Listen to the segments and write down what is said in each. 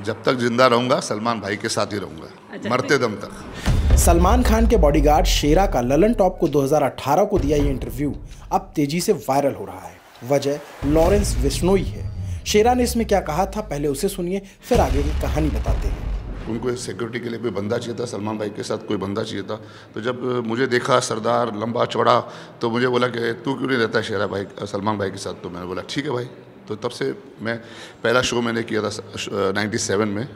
जब तक जिंदा रहूंगा सलमान भाई के साथ ही रहूंगा, मरते दम तक। सलमान खान के बॉडीगार्ड शेरा का ललन टॉप को 2018 को दिया ये इंटरव्यू अब तेजी से वायरल हो रहा है। वजह लॉरेंस बिश्नोई है। शेरा ने इसमें क्या कहा था, पहले उसे सुनिए, फिर आगे की कहानी बताते हैं। उनको सिक्योरिटी के लिए कोई बंदा चाहिए था, सलमान भाई के साथ कोई बंदा चाहिए था। तो जब मुझे देखा सरदार लंबा चौड़ा, तो मुझे बोला कि तू क्यों नहीं रहता शेरा भाई सलमान भाई के साथ। तो मैंने बोला ठीक है भाई। तो तब से मैं पहला शो मैंने किया था 97 में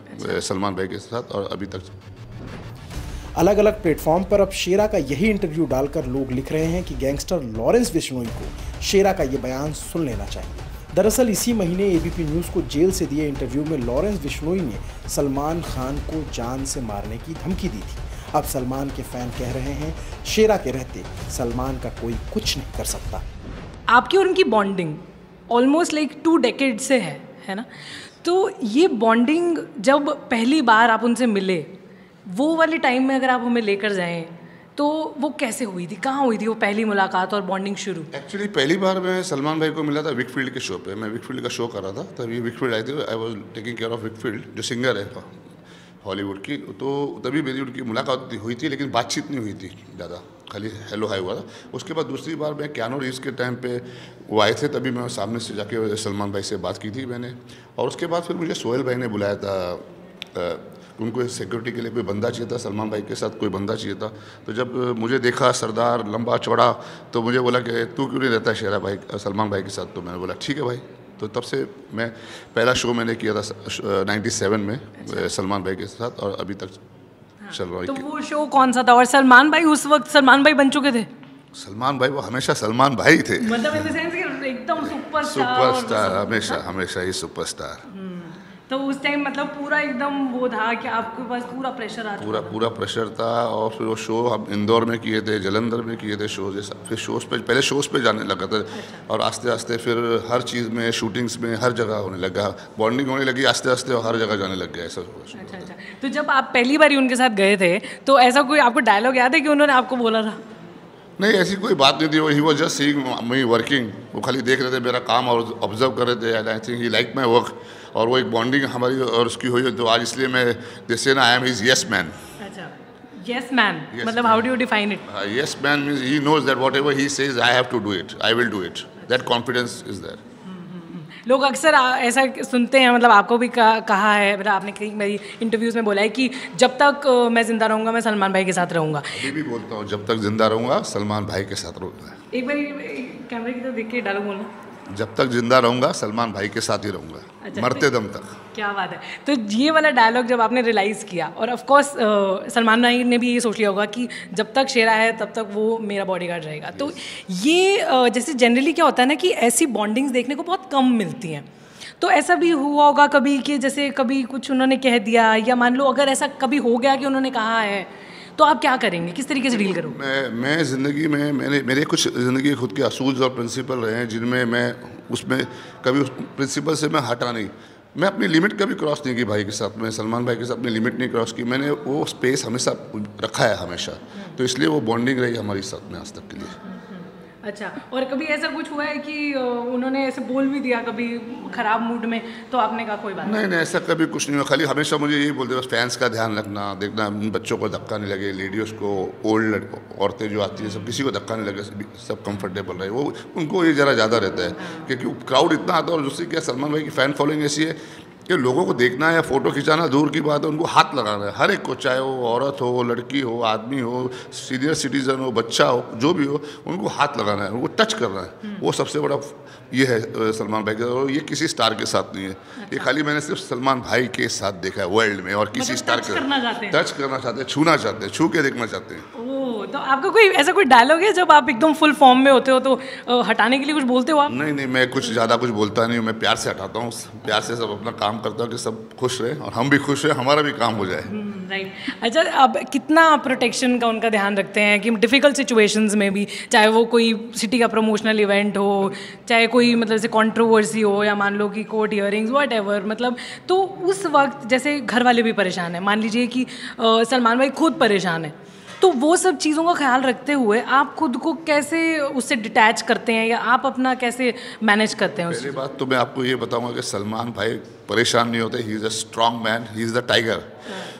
सलमान भाई के साथ, और अभी तक अलग अलग प्लेटफॉर्म पर अब शेरा का यही इंटरव्यू डालकर लोग लिख रहे हैं कि गैंगस्टर लॉरेंस बिश्नोई को शेरा का ये बयान सुन लेना चाहिए। दरअसल इसी महीने एबीपी न्यूज़ को जेल से दिए इंटरव्यू में लॉरेंस बिश्नोई ने सलमान खान को जान से मारने की धमकी दी थी। अब सलमान के फैन कह रहे हैं शेरा के रहते सलमान का कोई कुछ नहीं कर सकता। आपकी और उनकी बॉन्डिंग ऑलमोस्ट लाइक 2 डेकेड से है ना। तो ये बॉन्डिंग जब पहली बार आप उनसे मिले, वो वाले टाइम में अगर आप हमें लेकर जाएं तो वो कैसे हुई थी, कहाँ हुई थी वो पहली मुलाकात और बॉन्डिंग शुरू? एक्चुअली पहली बार मैं सलमान भाई को मिला था विकफील्ड के शो पे। मैं विकफील्ड का शो कर रहा था, तभी विकफील्ड आई थी। I was taking care of Wakefield, जो सिंगर है हॉलीवुड की। तो तभी मेरी उनकी मुलाकात हुई थी, लेकिन बातचीत नहीं हुई थी ज़्यादा, खाली हेलो हाई हुआ था। उसके बाद दूसरी बार मैं कियानू रीव्स के टाइम पे वो आए थे, तभी मैं सामने से जाके सलमान भाई से बात की थी मैंने। और उसके बाद फिर मुझे सोहेल भाई ने बुलाया था, उनको सिक्योरिटी के लिए कोई बंदा चाहिए था, सलमान भाई के साथ कोई बंदा चाहिए था। तो जब मुझे देखा सरदार लंबा चौड़ा, तो मुझे बोला कि तू क्यों नहीं रहता शेरा भाई सलमान भाई के साथ। तो मैंने बोला ठीक है भाई। तो तब से मैं पहला शो मैंने किया था 97 में सलमान भाई के साथ, और अभी तक चल रहा है। तो वो शो कौन सा था, और सलमान भाई उस वक्त सलमान भाई बन चुके थे? सलमान भाई वो हमेशा सलमान भाई थे, मतलब इन द सेंस कि एकदम सुपरस्टार, हमेशा ही सुपरस्टार। तो उस टाइम मतलब पूरा एकदम वो था कि आपके पास पूरा प्रेशर आता पूरा प्रेशर था। और फिर वो शो हम इंदौर में किए थे, जलंधर में किए थे शोज। फिर शोज पे पहले शोज पे जाने लगा था। और आस्ते आस्ते फिर हर चीज़ में, शूटिंग्स में, हर जगह होने लगा, बॉन्डिंग होने लगी आस्ते आस्ते, और हर जगह जाने लग गया ऐसा। अच्छा। तो जब आप पहली बार उनके साथ गए थे, तो ऐसा कोई आपको डायलॉग याद है कि उन्होंने आपको बोला था? नहीं, ऐसी कोई बात नहीं थी। He was just seeing me working. वो खाली देख रहे थे मेरा काम और ऑब्जर्व कर रहे थे। And I think he like my work. और वो एक बॉन्डिंग हमारी और उसकी हुई। तो आज इसलिए मैं जैसे ना I am his yes man. अच्छा, यस मैन मतलब how do you define it? Yes man means he knows that whatever he says I have to do it, I will do it. That confidence is there. लोग अक्सर ऐसा सुनते हैं, मतलब आपको भी कहा है, मतलब आपने कई मेरी इंटरव्यूज़ में बोला है कि जब तक मैं ज़िंदा रहूँगा मैं सलमान भाई के साथ रहूँगा। अभी भी बोलता हूँ, जब तक जिंदा रहूँगा सलमान भाई के साथ रहूँगा। एक बार कैमरे की तरफ देख के डायलॉग बोलना। जब तक जिंदा रहूँगा सलमान भाई के साथ ही रहूँगा, मरते दम तक। क्या बात है। तो ये वाला डायलॉग जब आपने रियलाइज़ किया, और ऑफ कोर्स सलमान भाई ने भी ये सोच लिया होगा कि जब तक शेरा है तब तक वो मेरा बॉडीगार्ड रहेगा। तो ये जैसे जनरली क्या होता है ना कि ऐसी बॉन्डिंग्स देखने को बहुत कम मिलती हैं। तो ऐसा भी हुआ होगा कभी कि जैसे कभी कुछ उन्होंने कह दिया, या मान लो अगर ऐसा कभी हो गया कि उन्होंने कहा है, तो आप क्या करेंगे, किस तरीके से डील करोगे? मैं ज़िंदगी में मेरे कुछ ज़िंदगी खुद के असूल और प्रिंसिपल रहे हैं, जिनमें मैं उसमें कभी उस प्रिंसिपल से मैं हटा नहीं। मैं अपनी लिमिट कभी क्रॉस नहीं की भाई के साथ। मैं सलमान भाई के साथ अपनी लिमिट नहीं क्रॉस की। मैंने वो स्पेस हमेशा रखा है हमेशा। तो इसलिए वो बॉन्डिंग रही हमारी साथ में आज तक के लिए। अच्छा, और कभी ऐसा कुछ हुआ है कि उन्होंने ऐसे बोल भी दिया कभी ख़राब मूड में, तो आपने कहा कोई बात नहीं, ऐसा कभी कुछ नहीं हुआ। खाली हमेशा मुझे यही बोलते बस फैंस का ध्यान रखना, देखना बच्चों को धक्का नहीं लगे, लेडीज़ को, ओल्ड औरतें जो आती हैं सब, किसी को धक्का नहीं लगे, सब कंफर्टेबल रहे। वो उनको ये ज़रा ज़्यादा रहता है क्योंकि क्राउड इतना आता है। और दूसरी क्या, सलमान भाई की फ़ैन फॉलोइंग ऐसी है कि लोगों को देखना है या फ़ोटो खिंचाना दूर की बात है, उनको हाथ लगाना है हर एक को, चाहे वो औरत हो, लड़की हो, आदमी हो, सीनियर सिटीज़न हो, बच्चा हो, जो भी हो, उनको हाथ लगाना है, उनको टच करना है। वो सबसे बड़ा ये है सलमान भाई का। और ये किसी स्टार के साथ नहीं है। ये खाली मैंने सिर्फ सलमान भाई के साथ देखा है वर्ल्ड में। और किसी स्टार के टच करना चाहते हैं, छूना चाहते हैं, छू के देखना चाहते हैं। तो आपका कोई ऐसा कोई डायलॉग है जब आप एकदम फुल फॉर्म में होते हो तो हटाने के लिए कुछ बोलते हो आप? नहीं, मैं कुछ ज़्यादा कुछ बोलता नहीं हूँ। मैं प्यार से हटाता हूँ, प्यार से सब अपना काम करता हूँ कि सब खुश रहे और हम भी खुश रहे, हमारा भी काम हो जाए। राइट। अच्छा, अब कितना प्रोटेक्शन का उनका ध्यान रखते हैं कि डिफ़िकल्ट सिचुएशंस में भी, चाहे वो कोई सिटी का प्रमोशनल इवेंट हो, चाहे कोई मतलब जैसे कंट्रोवर्सी हो, या मान लो कि कोर्ट हियरिंग्स व्हाटएवर, मतलब तो उस वक्त जैसे घर वाले भी परेशान हैं, मान लीजिए कि सलमान भाई खुद परेशान है, तो वो सब चीज़ों का ख्याल रखते हुए आप खुद को कैसे उससे डिटैच करते हैं या आप अपना कैसे मैनेज करते हैं पहली बात तो मैं आपको ये बताऊंगा कि सलमान भाई परेशान नहीं होते, he is a strong man, he is the tiger.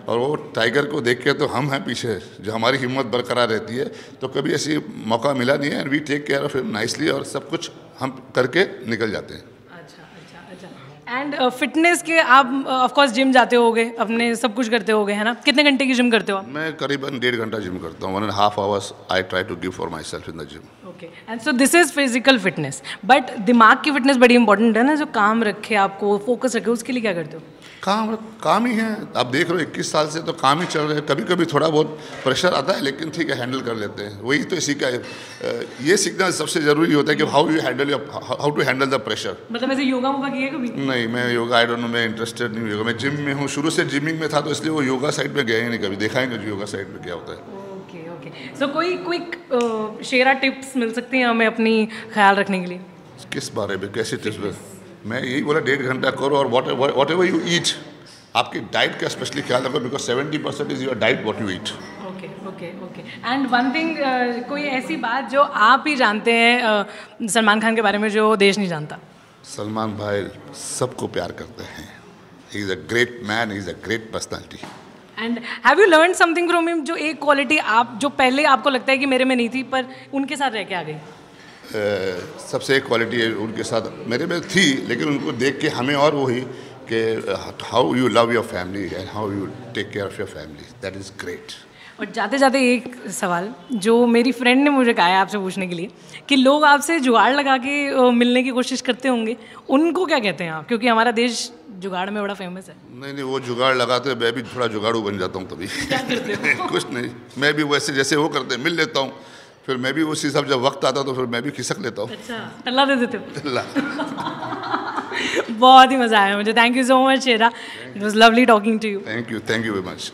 और वो टाइगर को देख के तो हम हैं पीछे, जो हमारी हिम्मत बरकरार रहती है। तो कभी ऐसी मौका मिला नहीं है, and we take care of him nicely, और सब कुछ हम करके निकल जाते हैं। एंड फिटनेस के आप ऑफ कोर्स जिम जाते होगे, अपने सब कुछ करते होगे, है ना? कितने घंटे की जिम करते हो आप? मैं करीबन 1.5 घंटा जिम करता हूँ, 1.5 hours I try to give for myself in the gym. Okay, and so this is physical fitness, but दिमाग की फिटनेस बड़ी इंपॉर्टेंट है ना, जो काम रखे आपको, फोकस रखे, उसके लिए क्या करते हो? काम ही है। आप देख रहे हो 21 साल से तो काम ही चल रहे हैं। कभी कभी थोड़ा बहुत प्रेशर आता है, लेकिन ठीक है, हैंडल कर लेते हैं। वही तो इसी का ये सीखना सबसे ज़रूरी होता है कि how to handle the pressure. मतलब ऐसे योगा वोगा किया कभी? नहीं, मैं योगा आई डोंट नो, मैं इंटरेस्टेड नहीं हूँ योगा। मैं जिम में हूँ, शुरू से जिमिंग में था, तो इसलिए वो योगा साइड में गया ही नहीं, कभी देखा ही नहीं योगा साइड में क्या होता है। ओके ओके, सो कोई क्विक शेरा टिप्स मिल सकती हैं हमें अपनी ख्याल रखने के लिए? किस बारे में, कैसे टिप्स? मैं यही बोला 1.5 घंटा करो, और वॉट एवर यू ईट, आपकी डाइट का स्पेशली ख्याल रखो, because 70% is your diet what you eat. Okay okay okay, and one thing, कोई ऐसी बात जो आप ही जानते हैं सलमान खान के बारे में जो देश नहीं जानता? सलमान भाई सबको प्यार करते हैं, he is a great man, he is a great personality. And have you learn something from him, जो एक क्वालिटी आप जो पहले आपको लगता है कि मेरे में नहीं थी पर उनके साथ रह के आ गई? सबसे एक क्वालिटी उनके साथ मेरे में थी, लेकिन उनको देख के हमें और वही कि how you love your family and how you take care of your family, that is great. और जाते जाते एक सवाल जो मेरी फ्रेंड ने मुझे कहा है आपसे पूछने के लिए, कि लोग आपसे जुगाड़ लगा के मिलने की कोशिश करते होंगे, उनको क्या कहते हैं आप? क्योंकि हमारा देश जुगाड़ में बड़ा फेमस है। नहीं, वो जुगाड़ लगाते, मैं भी थोड़ा जुगाड़ू बन जाता हूँ तभी। क्या करते हो? कुछ नहीं, मैं भी वैसे जैसे वो करते मिल लेता हूँ, फिर मैं भी उसी सब जब वक्त आता तो फिर मैं भी खिसक लेता हूँ। अच्छा, टल्ला दे देते हो? टल्ला। बहुत ही मज़ा आया मुझे, thank you so much Shera, it was lovely talking to you. Thank you very much.